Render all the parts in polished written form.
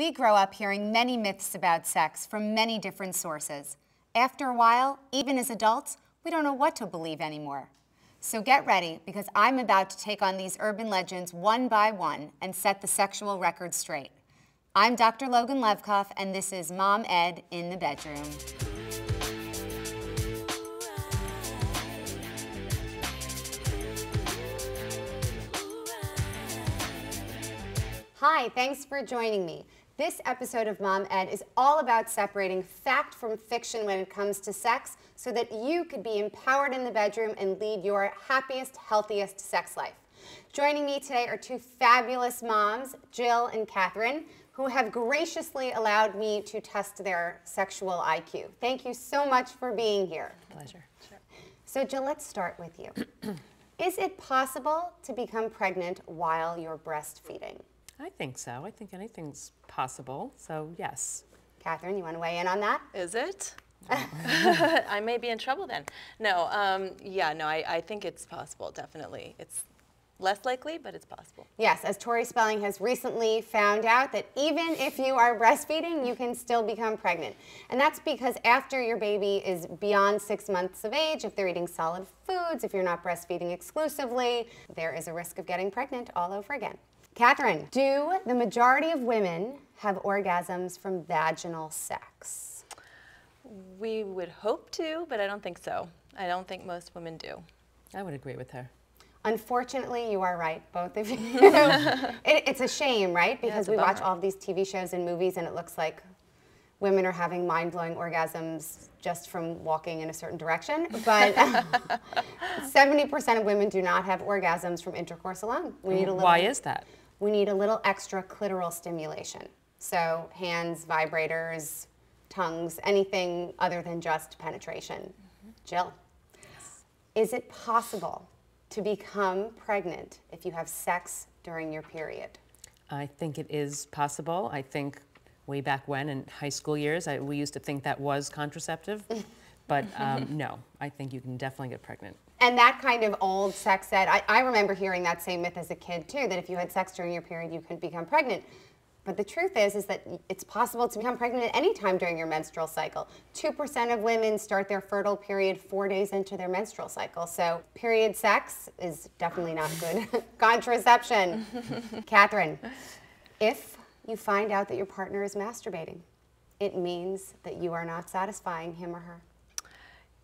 We grow up hearing many myths about sex from many different sources. After a while, even as adults, we don't know what to believe anymore. So get ready, because I'm about to take on these urban legends one by one and set the sexual record straight. I'm Dr. Logan Levkoff, and this is Mom Ed in the Bedroom. Hi, thanks for joining me. This episode of Mom Ed is all about separating fact from fiction when it comes to sex so that you could be empowered in the bedroom and lead your happiest, healthiest sex life. Joining me today are two fabulous moms, Jill and Catherine, who have graciously allowed me to test their sexual IQ. Thank you so much for being here. Pleasure. Sure. So Jill, let's start with you. Is it possible to become pregnant while you're breastfeeding? I think so. I think anything's possible, so yes. Catherine, you want to weigh in on that? Is it? I may be in trouble then. No, I think it's possible, definitely. It's less likely, but it's possible. Yes, as Tori Spelling has recently found out that even if you are breastfeeding, you can still become pregnant. And that's because after your baby is beyond 6 months of age, if they're eating solid foods, if you're not breastfeeding exclusively, there is a risk of getting pregnant all over again. Catherine, do the majority of women have orgasms from vaginal sex? We would hope to, but I don't think so. I don't think most women do. I would agree with her. Unfortunately, you are right, both of you. It's a shame, right? Because we watch all of these TV shows and movies and it looks like women are having mind-blowing orgasms just from walking in a certain direction. But 70% of women do not have orgasms from intercourse alone. We need a little, why is that? We need a little extra clitoral stimulation. So hands, vibrators, tongues, anything other than just penetration. Jill, is it possible to become pregnant if you have sex during your period? I think it is possible. I think way back when in high school years, we used to think that was contraceptive. But no, I think you can definitely get pregnant. And that kind of old sex ed, I remember hearing that same myth as a kid too, that if you had sex during your period, you could become pregnant. But the truth is that it's possible to become pregnant at any time during your menstrual cycle. 2% of women start their fertile period 4 days into their menstrual cycle. So period sex is definitely not good contraception. Catherine, if you find out that your partner is masturbating, it means that you are not satisfying him or her.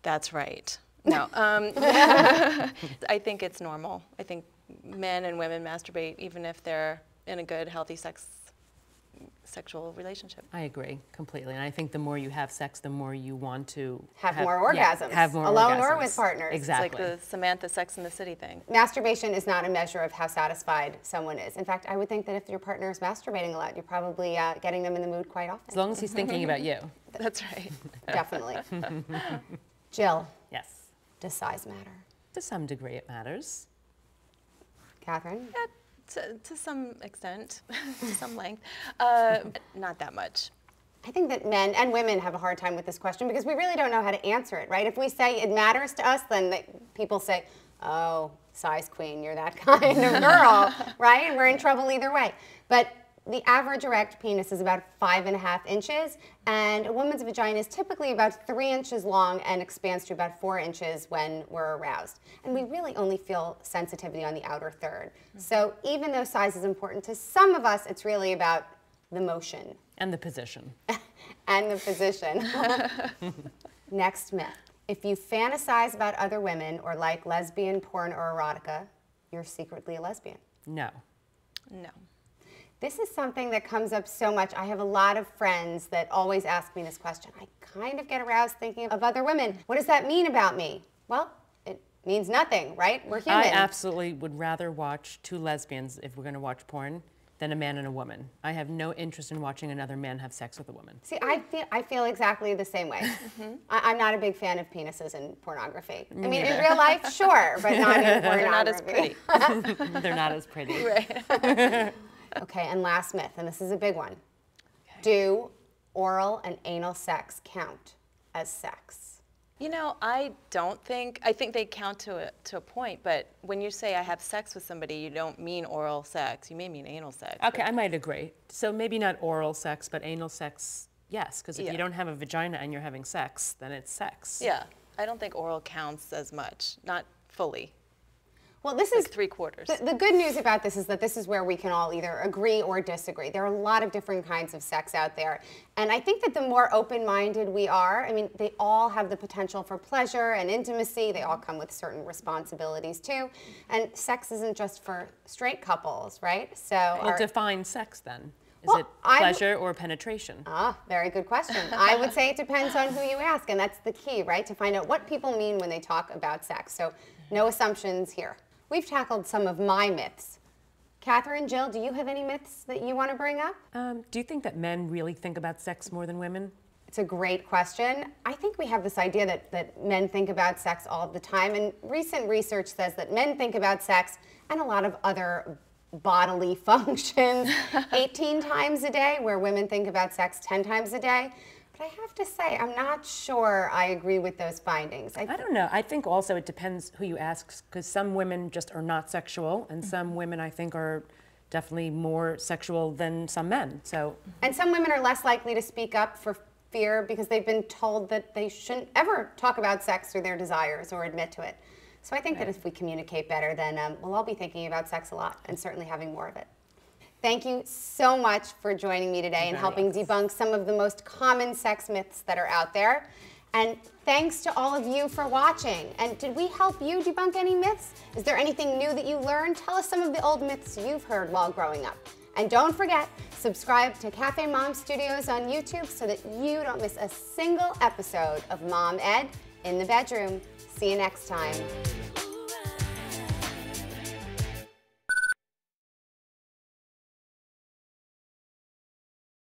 That's right. No, I think it's normal. I think men and women masturbate even if they're in a good, healthy sexual relationship. I agree completely, and I think the more you have sex, the more you want to have more orgasms. Yeah, have more alone orgasms. or with partners. Exactly. It's like the Samantha Sex and the City thing. Masturbation is not a measure of how satisfied someone is. In fact, I would think that if your partner is masturbating a lot, you're probably getting them in the mood quite often. As long as he's thinking about you. That's right. Definitely. Jill. Yes. Does size matter? To some degree, it matters. Catherine? Yeah, to some extent, to some length. Not that much. I think that men and women have a hard time with this question because we really don't know how to answer it, right? If we say it matters to us, then people say, oh, size queen, you're that kind of girl, right? And we're in trouble either way. But the average erect penis is about 5.5 inches, and a woman's vagina is typically about 3 inches long and expands to about 4 inches when we're aroused. And we really only feel sensitivity on the outer third. So even though size is important to some of us, it's really about the motion. And the position. And the position. Next myth. If you fantasize about other women or like lesbian porn or erotica, you're secretly a lesbian. No. No. This is something that comes up so much. I have a lot of friends that always ask me this question. I kind of get aroused thinking of other women. What does that mean about me? Well, it means nothing, right? We're human. I absolutely would rather watch two lesbians, if we're going to watch porn, than a man and a woman. I have no interest in watching another man have sex with a woman. See, I feel exactly the same way. I'm not a big fan of penises in pornography. I mean, in real life, sure, but not in pornography. They're not as pretty. They're not as pretty. Right. Okay, and last myth, and this is a big one. Okay. Do oral and anal sex count as sex? You know, I think they count to a point, but when you say I have sex with somebody, you don't mean oral sex, you may mean anal sex. Okay, I might agree. So maybe not oral sex, but anal sex, yes, because if you don't have a vagina and you're having sex, then it's sex. Yeah, I don't think oral counts as much, not fully. Well, this Like is 3/4. The good news about this is that this is where we can all either agree or disagree. There are a lot of different kinds of sex out there. And I think that the more open-minded we are, I mean, they all have the potential for pleasure and intimacy. They all come with certain responsibilities too. And sex isn't just for straight couples, right? So Well, define sex then. Is Well, it pleasure or penetration? Very good question. I would say it depends on who you ask, and that's the key, right? To find out what people mean when they talk about sex. So no assumptions here. We've tackled some of my myths. Catherine, Jill, do you have any myths that you want to bring up? Do you think that men really think about sex more than women? It's a great question. I think we have this idea that men think about sex all the time, and recent research says that men think about sex and a lot of other bodily functions 18 times a day, where women think about sex 10 times a day. But I have to say, I'm not sure I agree with those findings. I don't know. I think also it depends who you ask, because some women just are not sexual, and some women I think are definitely more sexual than some men. And some women are less likely to speak up for fear because they've been told that they shouldn't ever talk about sex or their desires or admit to it. So I think that if we communicate better, then we'll all be thinking about sex a lot and certainly having more of it. Thank you so much for joining me today and helping debunk some of the most common sex myths that are out there. And thanks to all of you for watching. And did we help you debunk any myths? Is there anything new that you learned? Tell us some of the old myths you've heard while growing up. And don't forget, subscribe to CafeMom Studios on YouTube so that you don't miss a single episode of Mom Ed in the Bedroom. See you next time.